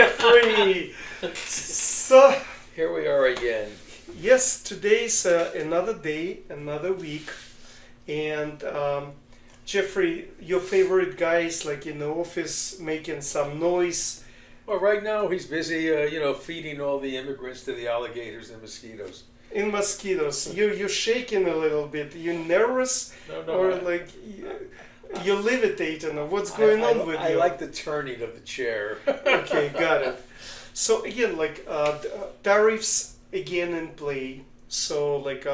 Jeffrey. So Here we are again. yes, today's another day, another week, and Jeffrey, your favorite guy is like in the office making some noise. Well, right now he's busy, feeding all the immigrants to the alligators and mosquitoes. In mosquitoes, you're shaking a little bit. You nervous No, or like you're levitating? Or what's going on with I you? like the turning of the chair. Okay, got it. So again, like tariffs again in play. So like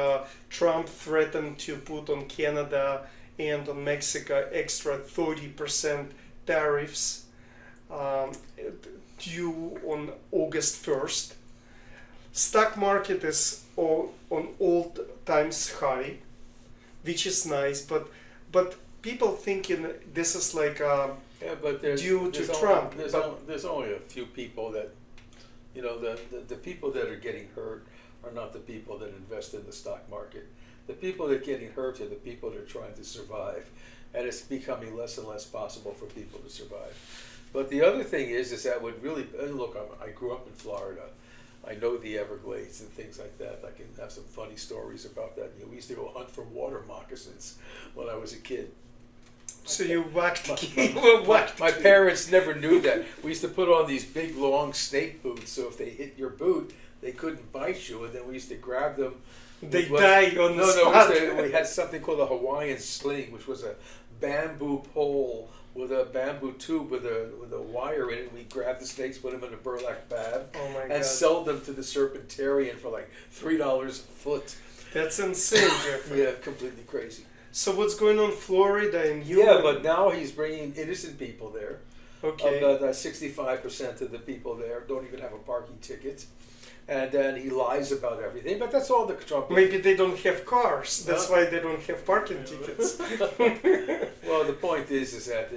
Trump threatened to put on Canada and on Mexico extra 30% tariffs due on August 1st. Stock market is on all times high, which is nice, but people thinking this is like Yeah, but due to Trump. There's only a few people that, the people that are getting hurt are not the people that invest in the stock market. The people that are getting hurt are the people that are trying to survive, and it's becoming less and less possible for people to survive. But the other thing is that what really, and look, I grew up in Florida. I know the Everglades and things like that. I can have some funny stories about that. We used to go hunt for water moccasins when I was a kid. So you whacked My parents never knew that. We used to put on these big, long snake boots, so if they hit your boot, they couldn't bite you, and then we used to grab them. They die on the spot. We had something called a Hawaiian sling, which was a bamboo pole with a bamboo tube with a wire in it. We grabbed the snakes, put them in a burlap bag, and sell them to the Serpentarian for like $3 a foot. That's insane, Jeffrey. Yeah, completely crazy. So what's going on in Florida and you? Yeah, but now he's bringing innocent people there. Okay. About 65% of the people there don't even have a parking ticket. And then he lies about everything. But that's all the Trump... Maybe they don't have cars. That's why they don't have parking tickets. Well, the point is that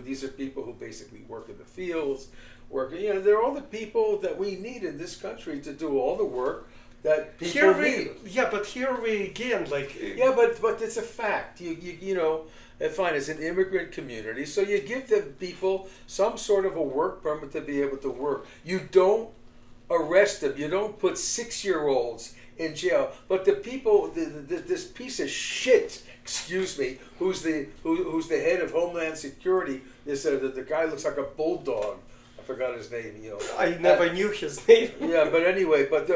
these are people who basically work in the fields, they're all the people that we need in this country to do all the work that people need. Yeah, but here we again, like... Yeah, but it's a fact. And fine, it's an immigrant community, so you give the people some sort of a work permit to be able to work. You don't arrest them. You don't put 6-year-olds in jail. But the people, this piece of shit, excuse me, who's the head of Homeland Security, the guy looks like a bulldog. I forgot his name. I never knew his name. Yeah, but anyway, but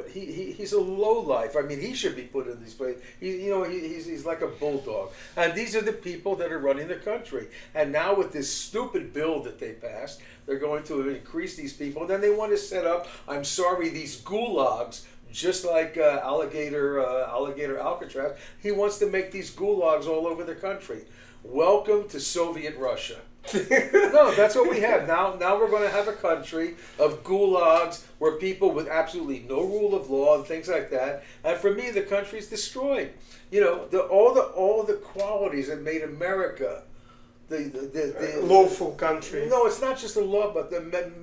he's a lowlife. I mean, he should be put in these places. He's like a bulldog. And these are the people that are running the country. And now with this stupid bill that they passed, they're going to increase these people. And then they want to set up, I'm sorry, these gulags, just like alligator Alcatraz. He wants to make these gulags all over the country. Welcome to Soviet Russia. No, that's what we have now. Now we're going to have a country of gulags where people with absolutely no rule of law and things like that. And for me, the country's destroyed. All the qualities that made America the lawful country. No, it's not just a law, but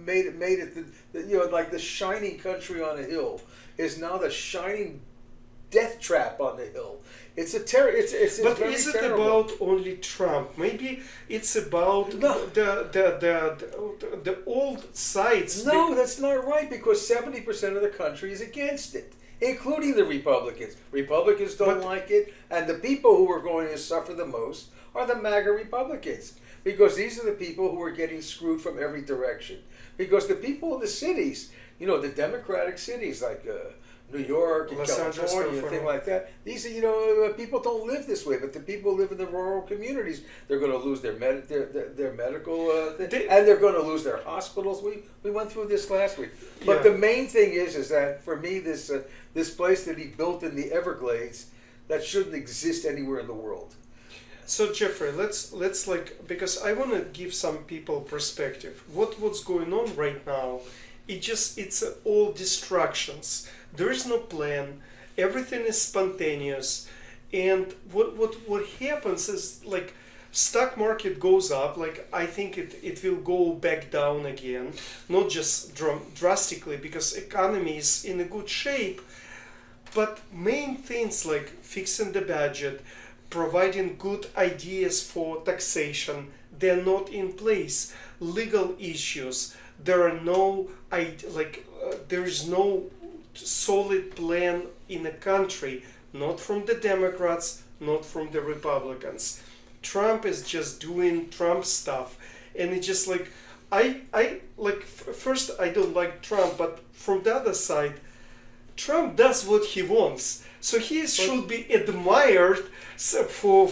made it like the shining country on a hill is now the shining death trap on the hill. It's a terror. But is it terrible. about only Trump? Maybe it's about the old sides. No, that's not right, because 70% of the country is against it, including the Republicans. Republicans don't like it, and the people who are going to suffer the most are the MAGA Republicans, because these are the people who are getting screwed from every direction. Because the people in the cities, the Democratic cities like New York and California and things like that. These are, people don't live this way, but the people who live in the rural communities, they're going to lose their medical, and they're going to lose their hospitals. We went through this last week. But the main thing is that for me, this place that he built in the Everglades, that shouldn't exist anywhere in the world. So Jeffrey, let's because I want to give some people perspective. What's going on right now? It's all distractions. There is no plan. Everything is spontaneous, and what happens is like stock market goes up. Like I think it will go back down again, not just drastically because economy is in a good shape, but main things like fixing the budget, providing good ideas for taxation, they're not in place. Legal issues, there are no there is no solid plan in a country, not from the Democrats, not from the Republicans. Trump is just doing Trump stuff, and it's just like first I don't like Trump, but from the other side, Trump does what he wants, so he should be admired for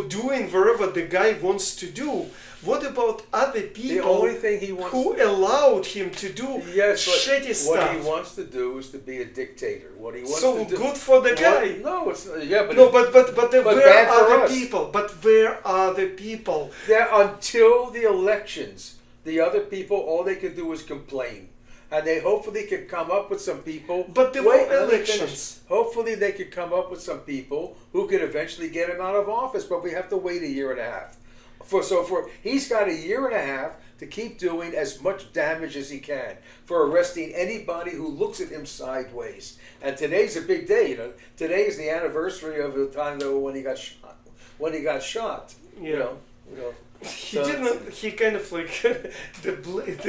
doing whatever the guy wants to do. What about other The people only thing he wants who allowed him to do yes, but shitty stuff? what he wants to do is to be a dictator. What he wants So to do, good for the guy. no, it's yeah, but No, but where bad for are the us. people? But where are the people? until the elections, the other people, all they can do is complain. And they hopefully can come up with some people. But there Wait, were let me elections. finish. Hopefully they could come up with some people who could eventually get him out of office. But we have to wait a year and a half. He's got a year and a half to keep doing as much damage as he can for arresting anybody who looks at him sideways. And today's a big day. You know, today is the anniversary of the time though when he got shot. Yeah. You know. He So- didn't. He kind of like the And bullet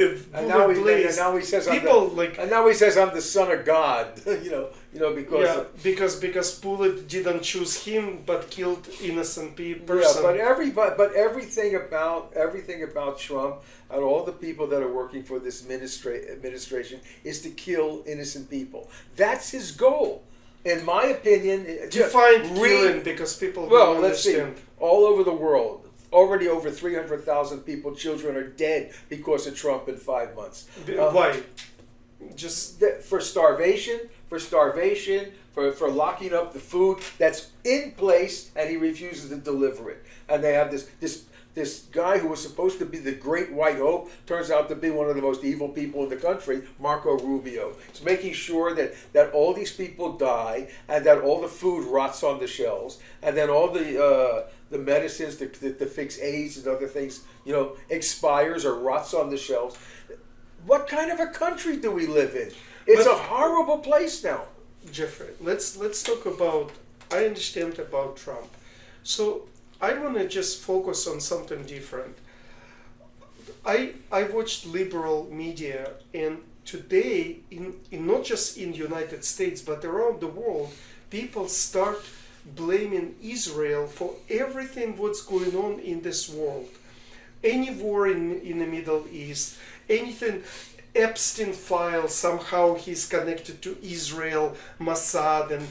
now he says People and now he says I'm the son of God. Because yeah, because bullet didn't choose him but killed innocent person. yeah, but everything about Trump and all the people that are working for this administration is to kill innocent people. That's his goal. In my opinion, Define killing because people don't let's understand. see. All over the world, already over 300,000 people, children are dead because of Trump in 5 months. Why? Just For starvation, for locking up the food that's in place, and he refuses to deliver it. And they have this guy who was supposed to be the great white hope turns out to be one of the most evil people in the country, Marco Rubio. He's making sure that all these people die and that all the food rots on the shelves and then all the medicines to fix AIDS and other things, expires or rots on the shelves. What kind of a country do we live in? It's a horrible place now. Jeffrey, let's talk about. I understand about Trump, so I want to just focus on something different. I watched liberal media, and today, in not just in the United States but around the world, people start blaming Israel for everything what's going on in this world. Any war in the Middle East, anything. Epstein file, somehow he's connected to Israel, Mossad, and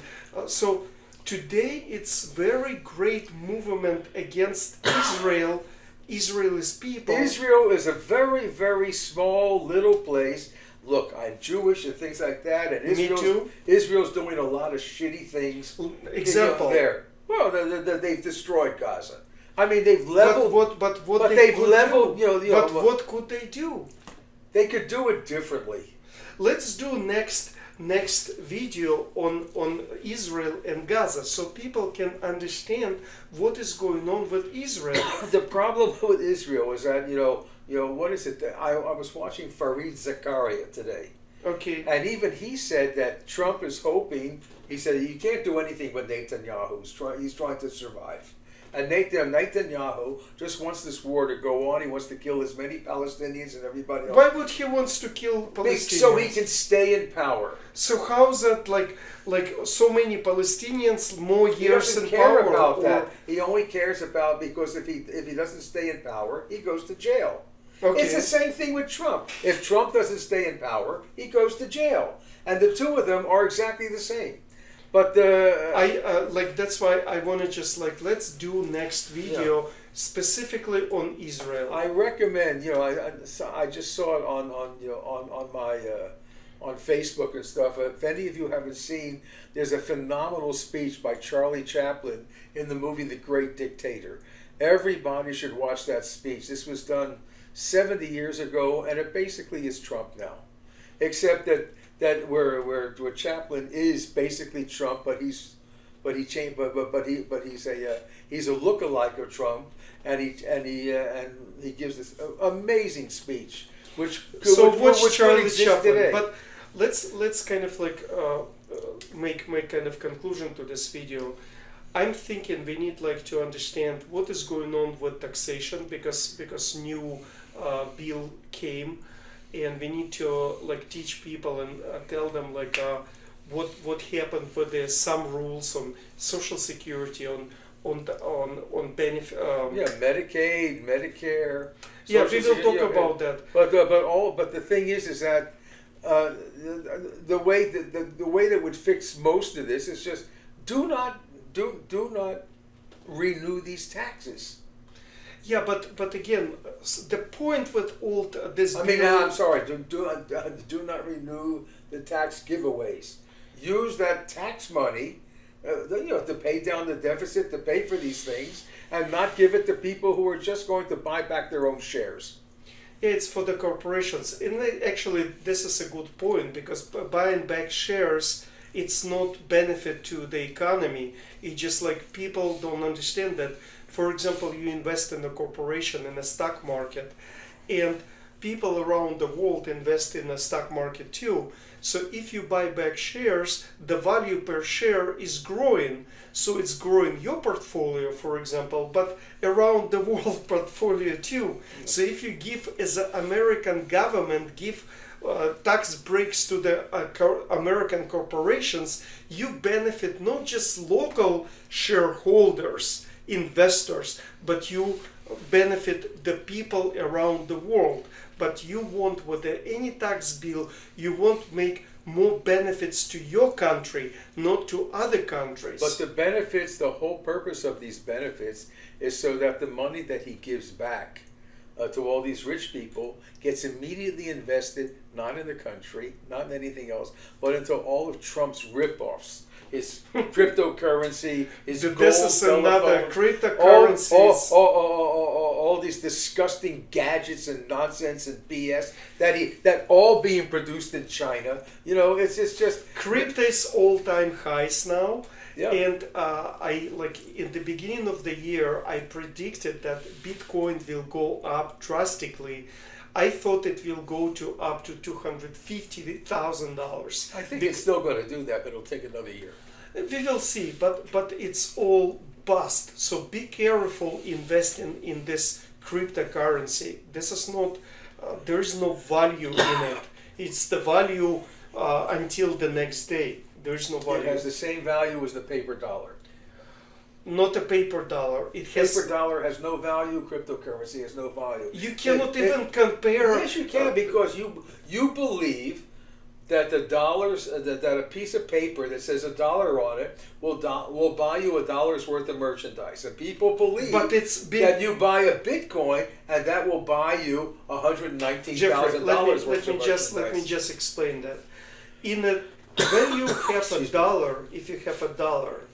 so today it's very great movement against Israel, Israelis people. Israel is a very, very small little place. Look, I'm Jewish and things like that, and Me too. Israel's doing a lot of shitty things. Example. There. Well, they've destroyed Gaza. I mean, they've leveled. But they've leveled. But what could they do? They could do it differently. Let's do next video on Israel and Gaza so people can understand what is going on with Israel. The problem with Israel is that what is it? I was watching Fareed Zakaria today. Okay. And even he said that Trump is hoping. He said you can't do anything with Netanyahu. He's trying to survive. And Netanyahu just wants this war to go on. He wants to kill as many Palestinians and everybody else. Why would he wants to kill Palestinians? So he can stay in power. So how's that like so many Palestinians more He years doesn't in care power? about that. He only cares about because if he doesn't stay in power, he goes to jail. Okay. It's the same thing with Trump. If Trump doesn't stay in power, he goes to jail. And the two of them are exactly the same. But that's why I want to just let's do next video specifically on Israel. I recommend I just saw it on my on Facebook and stuff. If any of you haven't seen, there's a phenomenal speech by Charlie Chaplin in the movie The Great Dictator. Everybody should watch that speech. This was done 70 years ago, and it basically is Trump now, except that where Chaplin is basically Trump, but he's a lookalike of Trump, and he gives this amazing speech, which Charlie Chaplin. Today. But let's kind of make kind of conclusion to this video. I'm thinking we need to understand what is going on with taxation because new bill came, and we need to like teach people and tell them like what happened with the some rules on social security on benefit. Yeah, Medicaid, Medicare. Yeah, we Social will talk Security, about that. But the thing is that the way that would fix most of this is just do not renew these taxes. Yeah, but again, the point with all this. I mean, I'm sorry. Do not renew the tax giveaways. Use that tax money, to pay down the deficit, to pay for these things, and not give it to people who are just going to buy back their own shares. It's for the corporations, and actually, this is a good point because buying back shares, it's not benefit to the economy. It's just like people don't understand that. For example, you invest in a corporation in a stock market, and people around the world invest in the stock market too. So if you buy back shares, the value per share is growing. So it's growing your portfolio, for example, but around the world portfolio too. So if you give, as an American government, give tax breaks to the American corporations, you benefit not just local shareholders, investors, but you benefit the people around the world. But you want, with any tax bill, you want to make more benefits to your country, not to other countries. But the benefits, the whole purpose of these benefits is so that the money that he gives back to all these rich people gets immediately invested, not in the country, not in anything else, but into all of Trump's ripoffs. His cryptocurrency, his gold, this is another telephone, cryptocurrencies. all these disgusting gadgets and nonsense and BS that all being produced in China. It's just Crypto is all-time highs now. Yeah. And I like in the beginning of the year, I predicted that Bitcoin will go up drastically. I thought it will go to up to $250,000. I think it's still going to do that, but it'll take another year. We will see, but it's all bust. So be careful investing in this cryptocurrency. This is not. There is no value in it. It's the value until the next day. There is no value. It has the same value as the paper dollar. Not a paper dollar. It has. Paper dollar has no value. Cryptocurrency has no value. You cannot even compare. Yes, you can, because you believe that the dollars that a piece of paper that says $1 on it will buy you $1's worth of merchandise, and people believe that you buy a Bitcoin and that will buy you $119,000 worth of merchandise. Let me just explain that. When you have a dollar, if you have a dollar,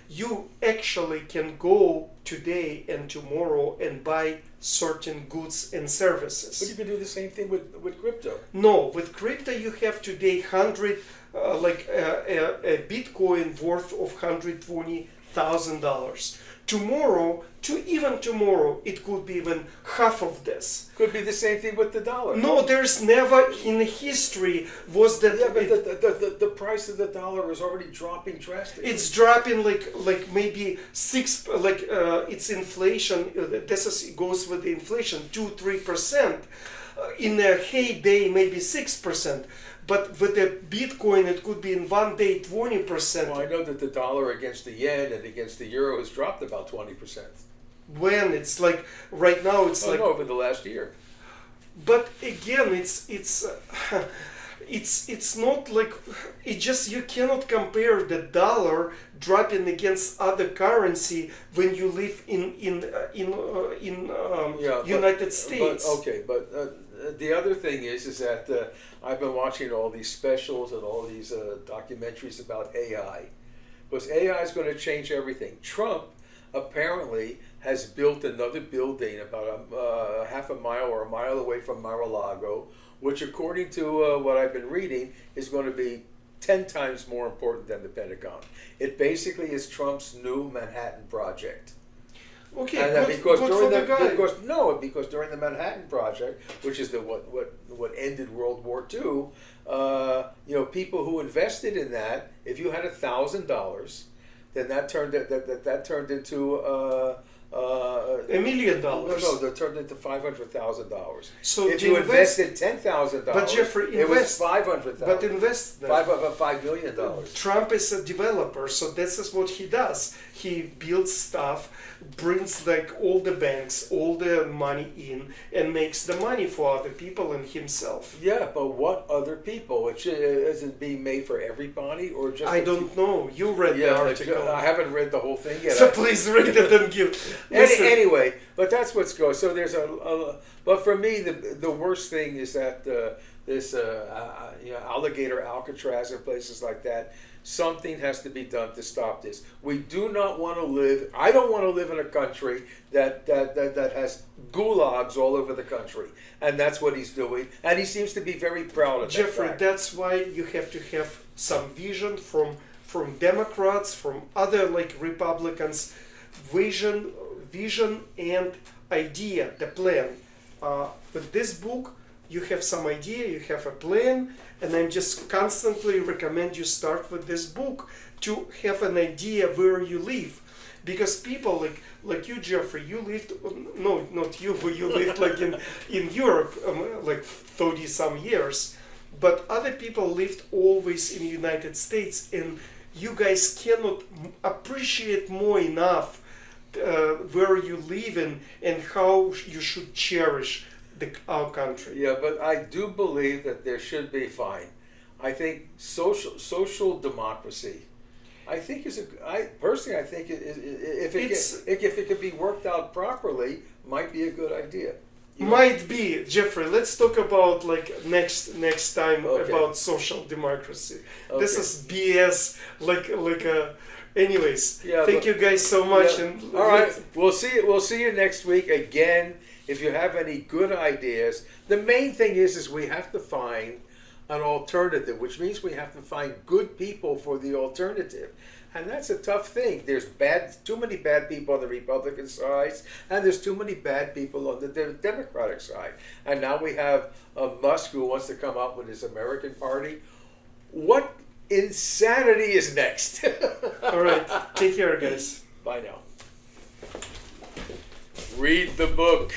you actually can go today and tomorrow and buy certain goods and services. But you can do the same thing with crypto. No, with crypto you have today a Bitcoin worth of $120,000. Tomorrow, it could be even half of this. Could be the same thing with the dollar. No, there's never in history was that. Yeah, but the price of the dollar is already dropping drastically. It's dropping like maybe six. It's inflation. Goes with the inflation 2-3%. In a heyday, maybe 6%. But with the Bitcoin, it could be in one day 20%. Well, I know that the dollar against the yen and against the euro has dropped about 20%. When it's like right now, it's no, over the last year. But again, it's not like it just you cannot compare the dollar dropping against other currency when you live in United States. But the other thing is that I've been watching all these specials and all these documentaries about AI, because AI is going to change everything. Trump apparently has built another building about half a mile or a mile away from Mar-a-Lago, which according to what I've been reading is going to be 10 times more important than the Pentagon. It basically is Trump's new Manhattan Project. Okay, and good for the guy. Because during the Manhattan Project, which is what ended World War II, people who invested in that, if you had $1,000, then that turned into $1 million. No, they turned into $500,000. So if to you invest- invested $10,000, But Jeffrey, it was invest. $500,000. But invest that. $5 million. Trump is a developer, so this is what he does. He builds stuff, brings like all the banks, all the money in, and makes the money for other people and himself. Yeah, but what other people? Isn't being made for everybody or just? I don't know. You read the article. I haven't read the whole thing yet. So please read it and give. Listen. Anyway, but that's what's going. So there's but for me, the worst thing is that this alligator Alcatraz and places like that. Something has to be done to stop this. We do not want to live. I don't want to live in a country that has gulags all over the country, and that's what he's doing. And he seems to be very proud of Jeffrey, that. that's why you have to have some vision from Democrats, from other like Republicans, vision and idea, the plan. With this book, you have some idea, you have a plan, and I just constantly recommend you start with this book to have an idea where you live. Because people like you, Jeffrey, you lived, no, not you, but you lived like in Europe, like 30 some years. But other people lived always in the United States, and you guys cannot appreciate more enough where you live in and how you should cherish our country. Yeah, but I do believe that there should be fine. I think social democracy. I think personally I think if it could be worked out properly, might be a good idea. Might be, Jeffrey. Let's talk about like next time Okay. about social democracy. Okay. This is BS. Anyways, Yeah, thank but- you guys so much. Yeah. And All right, we'll see you next week again. If you have any good ideas, the main thing is we have to find an alternative, which means we have to find good people for the alternative. And that's a tough thing. There's too many bad people on the Republican side, and there's too many bad people on the Democratic side. And now we have Musk who wants to come up with his American Party. What insanity is next? all right, take care, guys. Bye now. Read the book.